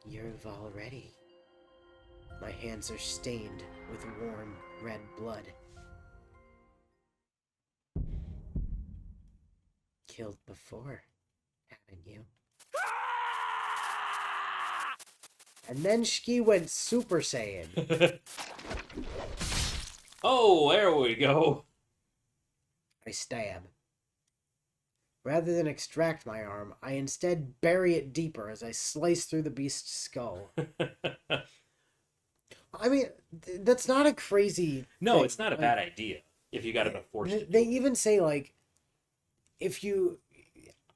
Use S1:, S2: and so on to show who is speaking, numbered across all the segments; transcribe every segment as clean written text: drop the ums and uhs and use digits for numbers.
S1: You've already. My hands are stained with warm red blood. Killed before, haven't you? And then Shiki went Super Saiyan.
S2: Oh, there we go.
S1: I stab. Rather than extract my arm, I instead bury it deeper as I slice through the beast's skull. I mean, that's not a crazy
S2: No,
S1: thing.
S2: it's not a bad idea if you got to be forced to do
S1: They
S2: it.
S1: even say, like, if you...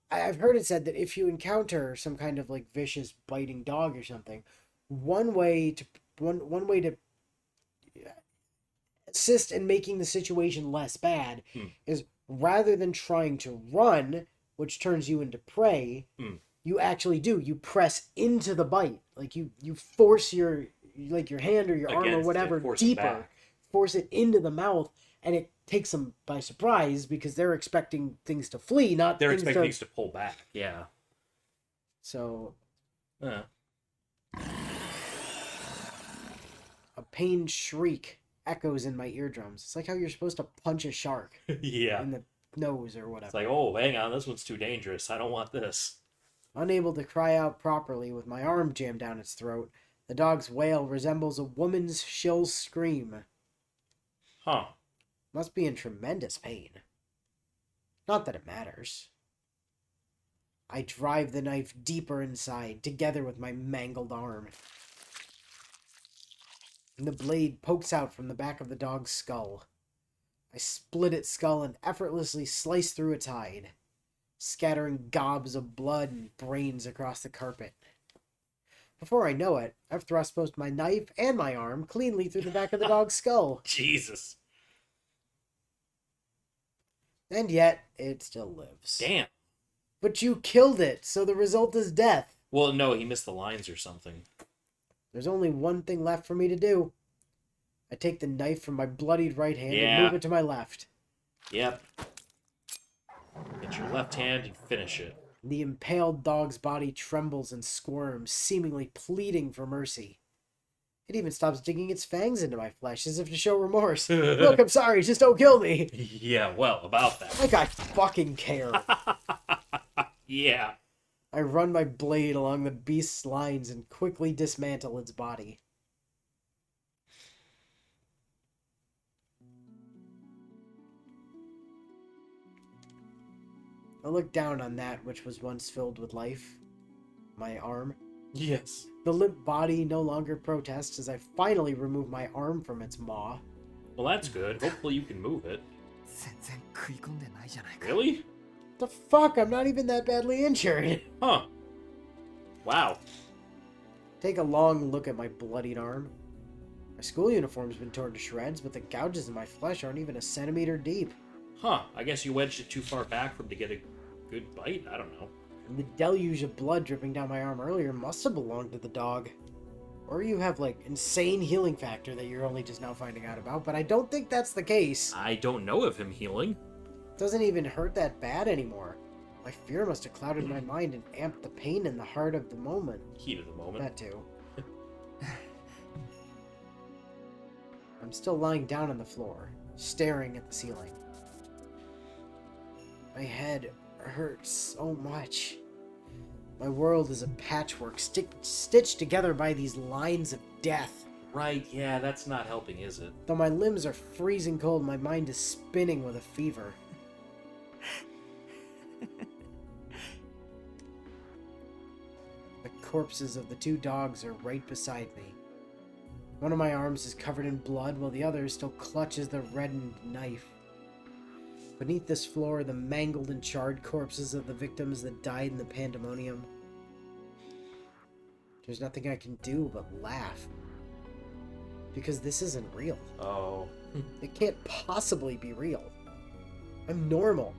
S1: I've heard it said that if you encounter some kind of, like, vicious biting dog or something, one way to assist in making the situation less bad is rather than trying to run, which turns you into prey, you actually do. You press into the bite. Like you force your hand or your arm or whatever deeper, force it into the mouth, and it takes them by surprise because they're expecting things to flee, not
S2: they're expecting things to pull back. Yeah.
S1: So a pained shriek echoes in my eardrums. It's like how you're supposed to punch a shark
S2: Yeah.
S1: in the nose or whatever.
S2: It's like, oh, hang on, this one's too dangerous. I don't want this.
S1: Unable to cry out properly with my arm jammed down its throat, the dog's wail resembles a woman's shrill scream.
S2: Huh.
S1: Must be in tremendous pain. Not that it matters. I drive the knife deeper inside, together with my mangled arm. And the blade pokes out from the back of the dog's skull. I split its skull and effortlessly slice through its hide, scattering gobs of blood and brains across the carpet. Before I know it, I've thrust both my knife and my arm cleanly through the back of the dog's skull.
S2: Jesus.
S1: And yet, it still lives.
S2: Damn.
S1: But you killed it, so the result is death.
S2: Well, no, he missed the lines or something.
S1: There's only one thing left for me to do. I take the knife from my bloodied right hand and move it to my left.
S2: Yep. Get your left hand and finish it.
S1: The impaled dog's body trembles and squirms, seemingly pleading for mercy. It even stops digging its fangs into my flesh as if to show remorse. Look, I'm sorry, just don't kill me.
S2: Yeah, well, about that.
S1: Like I fucking care.
S2: Yeah.
S1: I run my blade along the beast's lines and quickly dismantle its body. I look down on that which was once filled with life. My arm.
S2: Yes.
S1: The limp body no longer protests as I finally remove my arm from its maw.
S2: Well, that's good. Hopefully you can move it. Really?
S1: The fuck? I'm not even that badly injured.
S2: Huh. Wow.
S1: Take a long look at my bloodied arm. My school uniform's been torn to shreds, but the gouges in my flesh aren't even a centimeter deep.
S2: Huh. I guess you wedged it too far back for him to get a good bite? I don't know.
S1: And the deluge of blood dripping down my arm earlier must have belonged to the dog. Or you have, like, insane healing factor that you're only just now finding out about, but I don't think that's the case.
S2: I don't know of him healing.
S1: It doesn't even hurt that bad anymore. My fear must have clouded my mind and amped the pain in the heart of the moment.
S2: Heat of the moment.
S1: That too. I'm still lying down on the floor, staring at the ceiling. My head hurts so much. My world is a patchwork stitched together by these lines of death.
S2: Right, yeah, that's not helping, is it?
S1: Though my limbs are freezing cold, my mind is spinning with a fever. The corpses of the two dogs are right beside me. One of my arms is covered in blood, while the other still clutches the reddened knife. Beneath this floor are the mangled and charred corpses of the victims that died in the pandemonium. There's nothing I can do but laugh. Because this isn't real.
S2: Oh.
S1: It can't possibly be real. I'm normal.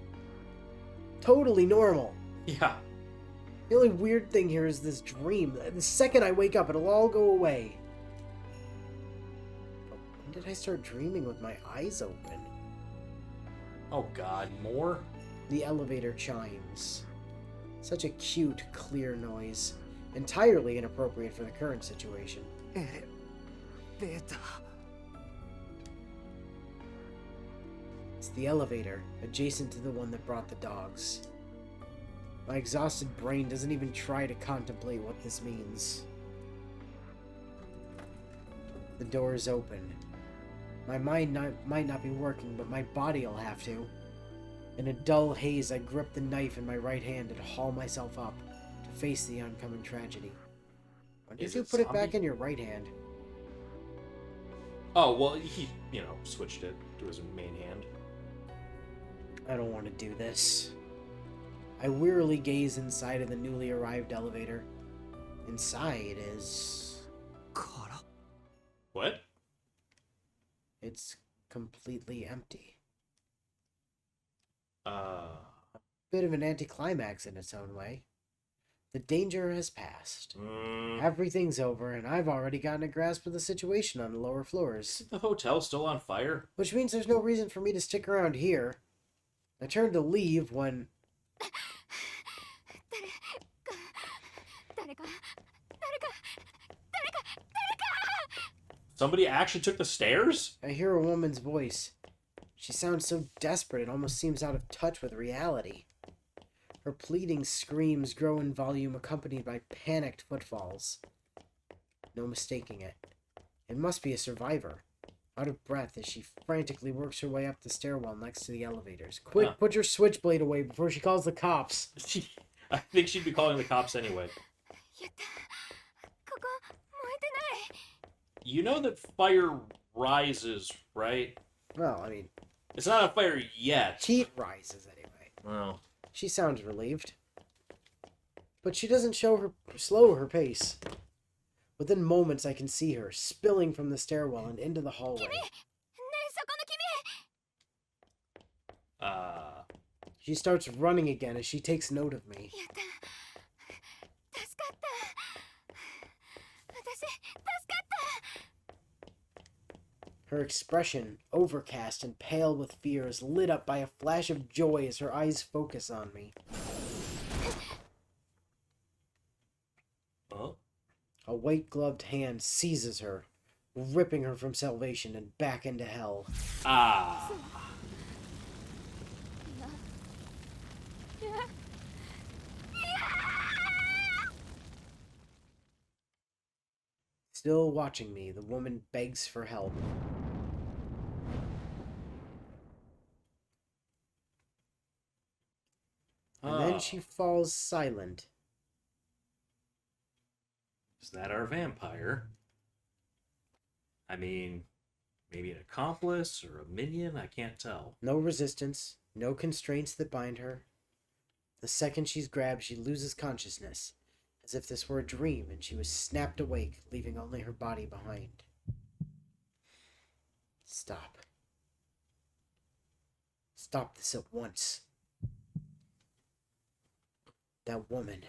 S1: Totally normal.
S2: Yeah.
S1: The only weird thing here is this dream. The second I wake up, it'll all go away. But when did I start dreaming with my eyes open?
S2: Oh god, more?
S1: The elevator chimes. Such a cute, clear noise. entirely inappropriate for the current situation.
S3: エレベーター
S1: It's the elevator, adjacent to the one that brought the dogs. My exhausted brain doesn't even try to contemplate what this means. The door is open. My mind might not be working, but my body will have to. In a dull haze, I grip the knife in my right hand and haul myself up to face the oncoming tragedy. Why did
S2: Is
S1: you
S2: it
S1: put it
S2: zombie?
S1: back in your right hand?
S2: Oh, well, he, switched it to his main hand.
S1: I don't want to do this. I wearily gaze inside of the newly arrived elevator. Inside is...
S3: から
S2: What?
S1: it's completely empty.
S2: Uh,
S1: Bit of an anticlimax in its own way. The danger has passed.
S2: mm,
S1: Everything's over, and I've already gotten a grasp of the situation on the lower floors.
S2: isn't the hotel still on fire?
S1: Which means there's no reason for me to stick around here. I turned to leave when...
S4: 誰か
S2: Somebody actually took the stairs?
S1: I hear a woman's voice. She sounds so desperate it almost seems out of touch with reality. Her pleading screams grow in volume, accompanied by panicked footfalls. No mistaking it. It must be a survivor. Out of breath as she frantically works her way up the stairwell next to the elevators. Quick,
S2: Huh.
S1: put your switchblade away before she calls the cops.
S2: I think she'd be calling the cops anyway.
S4: やったここ燃えてない
S2: You know that fire rises, right?
S1: Well, I mean,
S2: It's not on fire yet.
S1: heat rises anyway.
S2: Well,
S1: She sounds relieved. But she doesn't slow her pace. Within moments I can see her, spilling from the stairwell and into the hallway.
S4: ねえそこの君
S1: She starts running again as she takes note of me.
S4: やった助かった私助かった
S1: Her expression, overcast and pale with fear, is lit up by a flash of joy as her eyes focus on me.
S2: oh,
S1: A white-gloved hand seizes her, ripping her from salvation and back into hell.
S2: ah.
S4: いや
S1: Still watching me, the woman begs for help. And then
S2: Oh.
S1: she falls silent.
S2: Is that our vampire? I mean, maybe an accomplice or a minion? I can't tell.
S1: No resistance, no constraints that bind her. The second she's grabbed, she loses consciousness, as if this were a dream and she was snapped awake, leaving only her body behind. Stop. Stop this at once. That woman.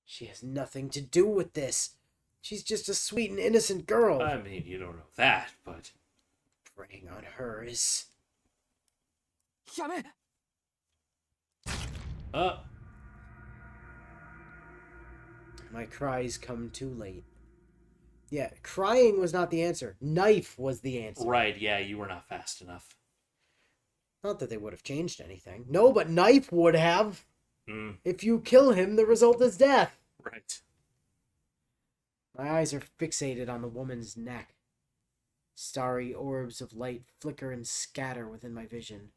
S1: She has nothing to do with this. She's just a sweet and innocent girl.
S2: I mean, you don't know that, but...
S1: Preying on her is...
S3: やめ
S1: My cries come too late. Yeah, crying was not the answer. Knife was the answer.
S2: Right, yeah, you were not fast enough.
S1: Not that they would have changed anything. No, but knife would have.
S2: Hmm,
S1: If you kill him, the result is death.
S2: right.
S1: My eyes are fixated on the woman's neck. Starry orbs of light flicker and scatter within my vision.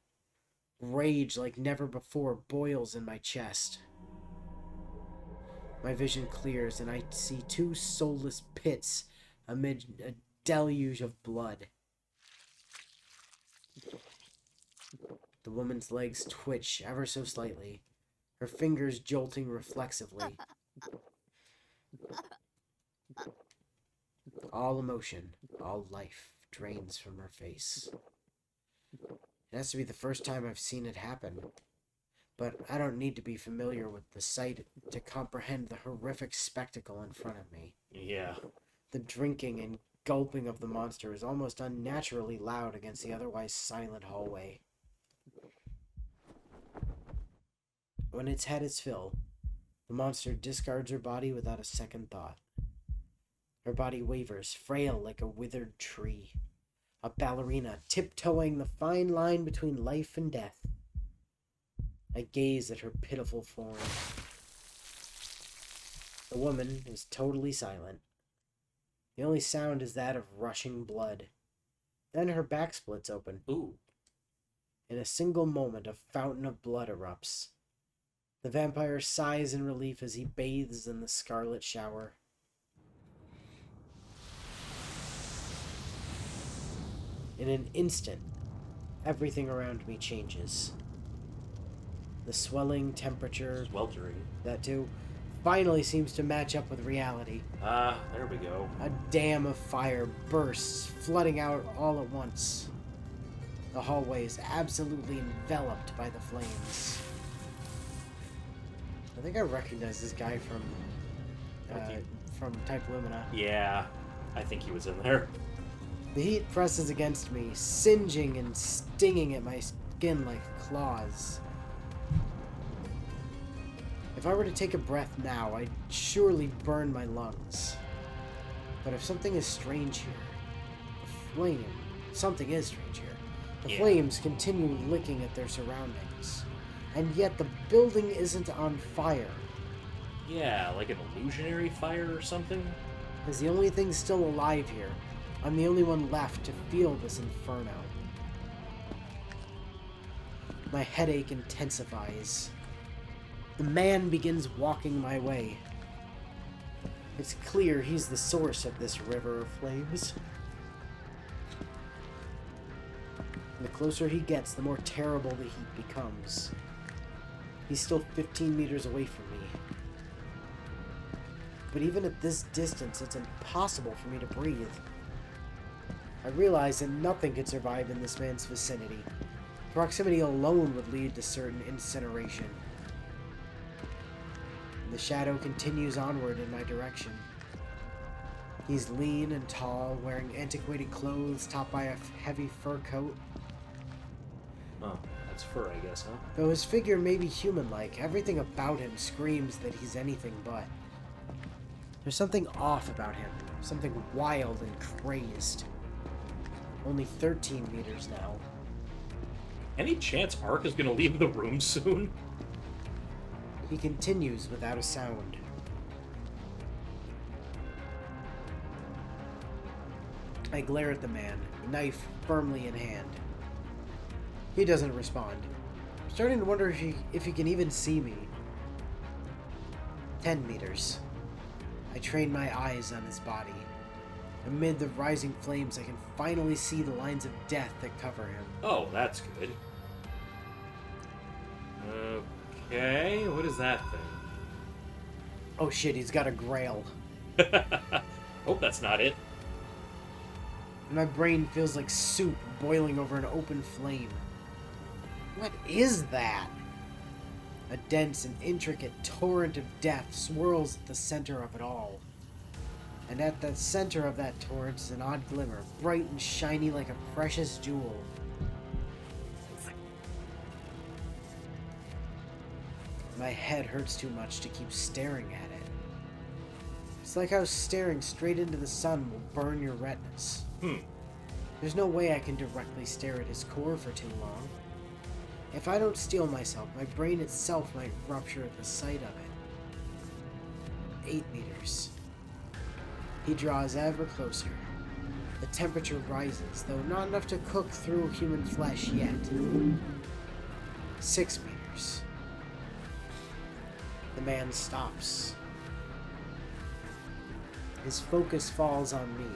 S1: Rage like never before boils in my chest. My vision clears and I see two soulless pits amid a deluge of blood. The woman's legs twitch ever so slightly, her fingers jolting reflexively. All emotion, all life drains from her face. It has to be the first time I've seen it happen. But I don't need to be familiar with the sight to comprehend the horrific spectacle in front of me.
S2: Yeah.
S1: The drinking and gulping of the monster is almost unnaturally loud against the otherwise silent hallway. When it's had its fill, the monster discards her body without a second thought. Her body wavers, frail like a withered tree. A ballerina tiptoeing the fine line between life and death. I gaze at her pitiful form. The woman is totally silent. The only sound is that of rushing blood. Then her back splits open.
S2: Ooh.
S1: In a single moment, a fountain of blood erupts. The vampire sighs in relief as he bathes in the scarlet shower. In an instant, everything around me changes. The swelling temperature,
S2: Sweltering.
S1: that too, finally seems to match up with reality.
S2: Ah, there we go.
S1: A dam of fire bursts, flooding out all at once. The hallway is absolutely enveloped by the flames. I think I recognize this guy from Type Lumina.
S2: Yeah, I think he was in there.
S1: The heat presses against me, singeing and stinging at my skin like claws. If I were to take a breath now, I'd surely burn my lungs. But if something is strange here, something is strange here. The flames continue licking at their surroundings. And yet the building isn't on fire.
S2: Yeah, like an illusionary fire or something?
S1: As the only thing still alive here, I'm the only one left to feel this inferno. My headache intensifies. The man begins walking my way. It's clear he's the source of this river of flames. And the closer he gets, the more terrible the heat becomes. He's still 15 meters away from me. But even at this distance, it's impossible for me to breathe. I realize that nothing could survive in this man's vicinity. Proximity alone would lead to certain incineration. The shadow continues onward in my direction. He's lean and tall, wearing antiquated clothes topped by a heavy fur coat.
S2: Oh, that's fur, I guess, huh?
S1: Though his figure may be human-like, everything about him screams that he's anything but. There's something off about him, something wild and crazed. Only 13 meters now.
S2: Any chance Ark is gonna leave the room soon?
S1: He continues without a sound. I glare at the man, knife firmly in hand. He doesn't respond. I'm starting to wonder if he can even see me. 10 meters. I train my eyes on his body. Amid the rising flames, I can finally see the lines of death that cover him.
S2: Oh, that's good. Okay, what is that thing?
S1: Oh shit, he's got a grail.
S2: Hope that's not it.
S1: My brain feels like soup boiling over an open flame. What is that? A dense and intricate torrent of death swirls at the center of it all. And at the center of that torrent is an odd glimmer, bright and shiny like a precious jewel. My head hurts too much to keep staring at it. It's like how staring straight into the sun will burn your retinas. There's no way I can directly stare at his core for too long. If I don't steel myself, my brain itself might rupture at the sight of it. 8 meters. He draws ever closer. The temperature rises, though not enough to cook through human flesh yet. 6 meters. The man stops. His focus falls on me.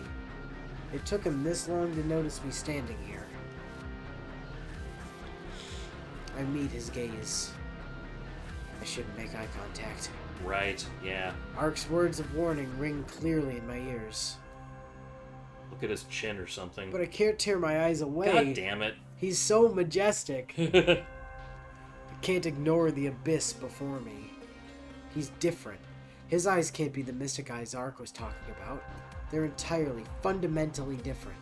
S1: It took him this long to notice me standing here. I meet his gaze. I shouldn't make eye contact.
S2: Right, yeah.
S1: Ark's words of warning ring clearly in my ears.
S2: Look at his chin or something.
S1: But I can't tear my eyes away.
S2: God damn it.
S1: He's so majestic. I can't ignore the abyss before me. He's different. His eyes can't be the mystic eyes Ark was talking about. They're entirely, fundamentally different.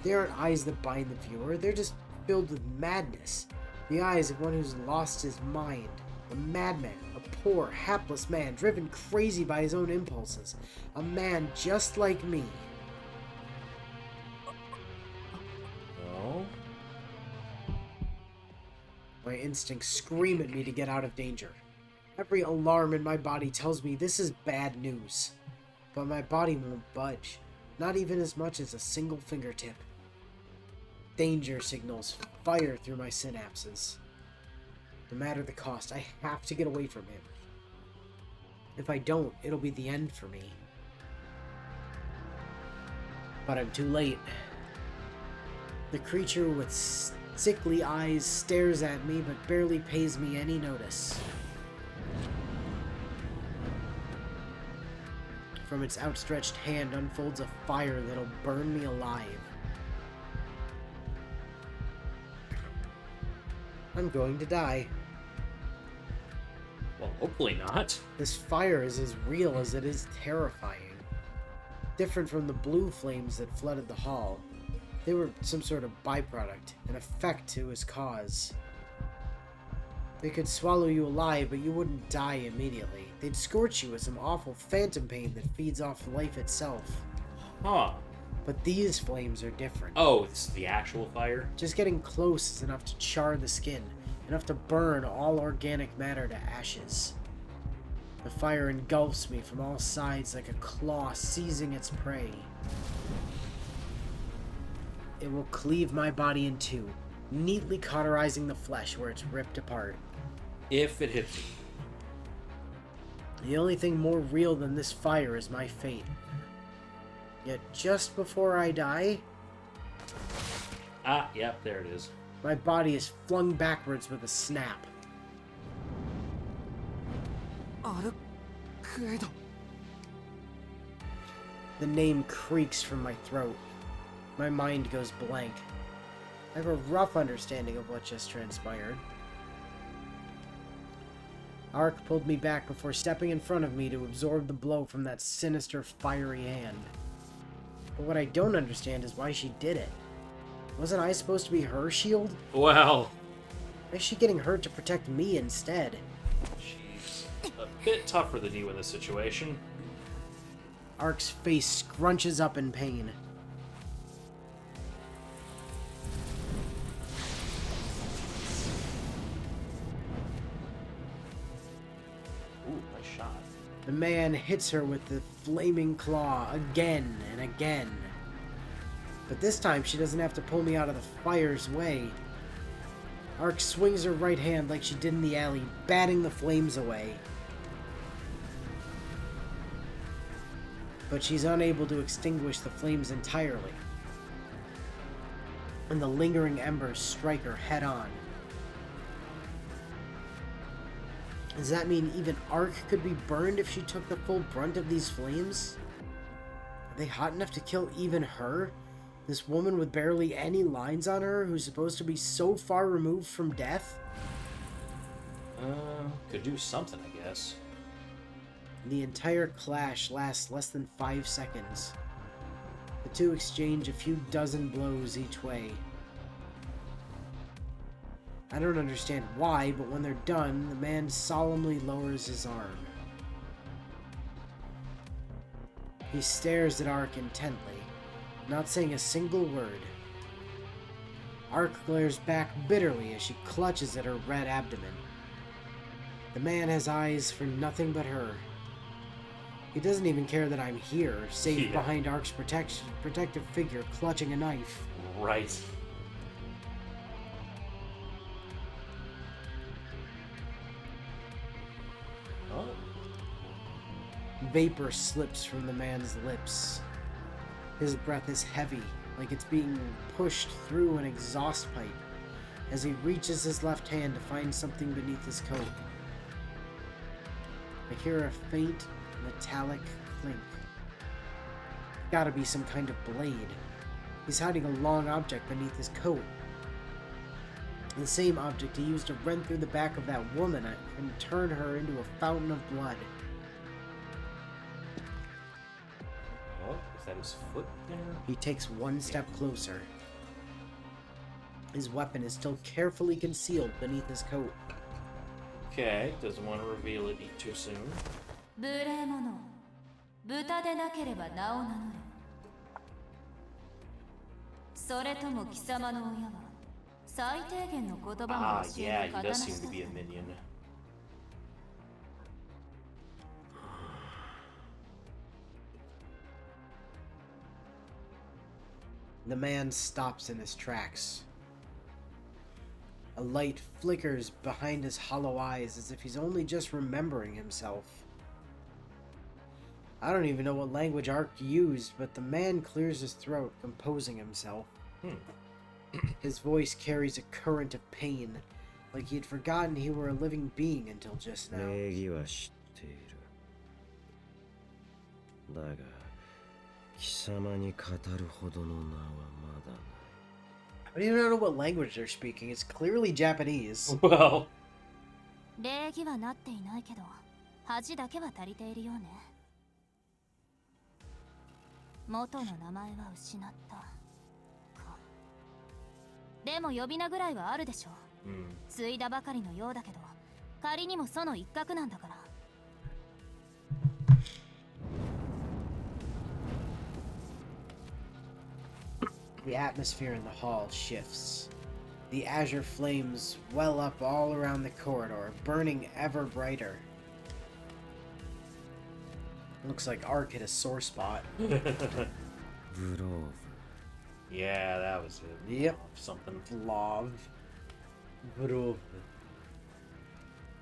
S1: They aren't eyes that bind the viewer, they're just filled with madness. The eyes of one who's lost his mind. A madman, a poor, hapless man, driven crazy by his own impulses. A man just like me.
S2: No.
S1: My instincts scream at me to get out of danger. Every alarm in my body tells me this is bad news. But my body won't budge, not even as much as a single fingertip. Danger signals fire through my synapses. No matter the cost, I have to get away from him. If I don't, it'll be the end for me. But I'm too late. The creature with sickly eyes stares at me but barely pays me any notice. From its outstretched hand unfolds a fire that'll burn me alive. I'm going to die.
S2: Well, hopefully not.
S1: This fire is as real as it is terrifying. Different from the blue flames that flooded the hall. They were some sort of byproduct, an effect to his cause. They could swallow you alive, but you wouldn't die immediately. They'd scorch you with some awful phantom pain that feeds off life itself.
S2: Huh.
S1: But these flames are different.
S2: Oh, it's the actual fire?
S1: Just getting close is enough to char the skin, enough to burn all organic matter to ashes. The fire engulfs me from all sides like a claw seizing its prey. It will cleave my body in two, neatly cauterizing the flesh where it's ripped apart.
S2: If it hits you.
S1: The only thing more real than this fire is my fate. Yet just before I die,
S2: Ah, yep, there it is.
S1: my body is flung backwards with a snap.
S3: アルクエド
S1: The name creaks from my throat. My mind goes blank. I have a rough understanding of what just transpired. Ark pulled me back before stepping in front of me to absorb the blow from that sinister, fiery hand. But what I don't understand is why she did it. Wasn't I supposed to be her shield?
S2: Well,
S1: Why is she getting hurt to protect me instead?
S2: she's a bit tougher than you in this situation.
S1: Ark's face scrunches up in pain.
S2: Ooh, nice shot.
S1: The man hits her with the flaming claw again and again. But this time she doesn't have to pull me out of the fire's way. Ark swings her right hand like she did in the alley, batting the flames away. But she's unable to extinguish the flames entirely. And the lingering embers strike her head on. Does that mean even Ark could be burned if she took the full brunt of these flames? Are they hot enough to kill even her? This woman with barely any lines on her who's supposed to be so far removed from death?
S2: Could do something, I guess.
S1: The entire clash lasts less than 5 seconds. The two exchange a few dozen blows each way. I don't understand why, but when they're done, the man solemnly lowers his arm. He stares at Ark intently, not saying a single word. Ark glares back bitterly as she clutches at her red abdomen. The man has eyes for nothing but her. He doesn't even care that I'm here, safe behind Ark's protective figure clutching a knife.
S2: Right. Oh.
S1: Vapor slips from the man's lips. His breath is heavy, like it's being pushed through an exhaust pipe, as he reaches his left hand to find something beneath his coat. I hear a faint, metallic clink. Gotta be some kind of blade. He's hiding a long object beneath his coat. The same object he used to rend through the back of that woman and turn her into a fountain of blood.
S2: Oh, is that his foot there?
S1: He takes one step closer. His weapon is still carefully concealed beneath his coat.
S2: Okay, doesn't want to reveal it too soon.
S4: 無礼者豚でなければ名を名乗れそれとも貴様の親は最低限の言葉も
S2: Ah,
S4: 教
S2: yeah,
S4: え
S2: he
S4: る
S2: does
S4: 刀
S2: seem
S4: した
S2: to be a minion.
S1: The man stops in his tracks. A light flickers behind his hollow eyes as if he's only just remembering himself. I don't even know what language Ark used, but the man clears his throat, composing himself. His voice carries a current of pain, like he had forgotten he were a living being until just now.
S5: 礼儀は知っている。だが、貴様に語るほどの名はまだない。
S1: I don't even know what language they're speaking. It's clearly Japanese.
S2: Well,
S4: 礼儀はなっていないけど恥だけは足りているようね元の名前は失ったかでも呼び名ぐらいはあるでしょ継いだばかりのようだけど仮にもその一角なんだから
S1: The atmosphere in the hall shifts. The azure flames well up all around the corridor, burning ever brighter. Looks like Ark hit a sore spot.
S5: ブローブ。
S2: yeah, that was it.
S1: Yep.
S2: Something.
S1: Love. Vrov.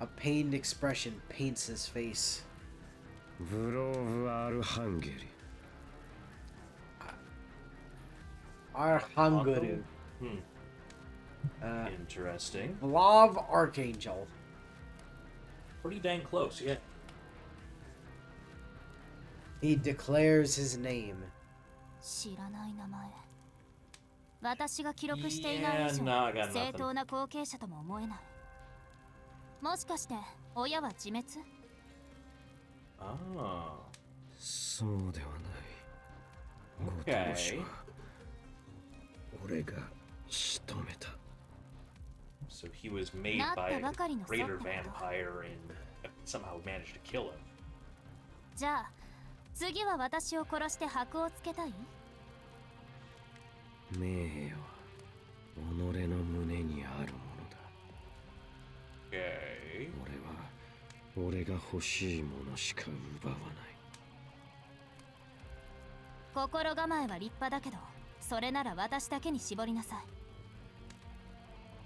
S1: A pained expression paints his face.
S5: ブローブ・アルハンゲリ。
S1: Arhanguru.
S2: Interesting.
S1: Vlav Archangel.
S2: Pretty dang close, yeah.
S1: He declares his name.
S4: 知らない名前私が記録していない以
S2: Yeah,
S4: 上
S2: no, I got
S4: 正
S2: nothing.
S4: 当な後継者とも思えないもしかして親は自滅
S2: Ah.
S5: そうではない。ご当
S2: Okay.
S5: 主は俺が仕留めた。
S2: So he was made
S4: Not
S2: by a
S4: the bakari no
S2: greater
S4: sokko.
S2: vampire and somehow managed to kill him.
S4: じゃあ次は私を殺して箔をつけたい
S5: 名誉は己の胸にあるものだ。
S2: Okay.
S5: 俺が欲しいものしか奪わない。
S4: 心構えは立派だけどそれなら私だけに絞りなさい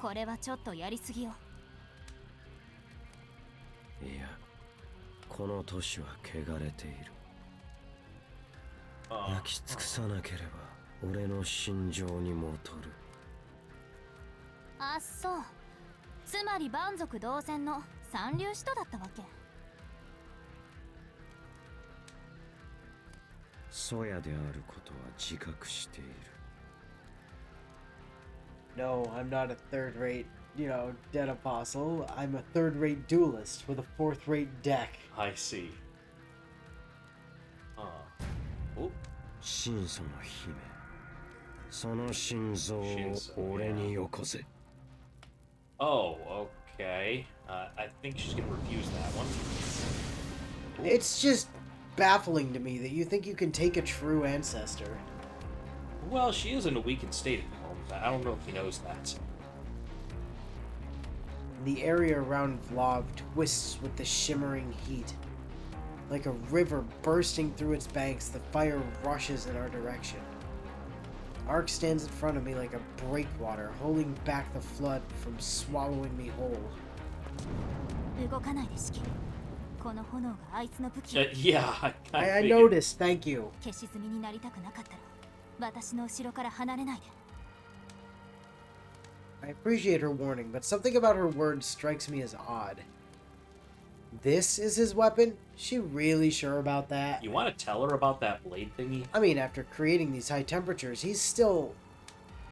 S4: これはちょっとやりすぎよ
S5: いや、この都市は汚れている。焼き尽くさなければ俺の心情に戻る。
S4: あっそうつまり蛮族同然の三流使徒だったわけ
S5: ソヤであることは自覚している。
S1: No, I'm not a third-rate, dead apostle. I'm a third-rate duelist with a fourth-rate deck.
S2: I see. Oh.
S5: 神祖の姫、その心臓を俺によこせ。
S2: Oh, okay. I think she's gonna refuse that one.
S1: It's just baffling to me that you think you can take a true ancestor.
S2: Well, she is in a weakened state at the moment. I don't know if he knows that.
S1: The area around Vlav twists with the shimmering heat. Like a river bursting through its banks, the fire rushes in our direction. Ark stands in front of me like a breakwater, holding back the flood from swallowing me whole.
S4: 動かないで式この炎があいつの武器
S2: Yeah,
S1: I
S2: figured.
S1: noticed, thank you.
S4: 消し済みになりたくなかったら私の後ろから離れないで
S1: I appreciate her warning, but something about her words strikes me as odd. This is his weapon? She really sure about that?
S2: You want to tell her about that blade thingy?
S1: I mean, after creating these high temperatures, he's still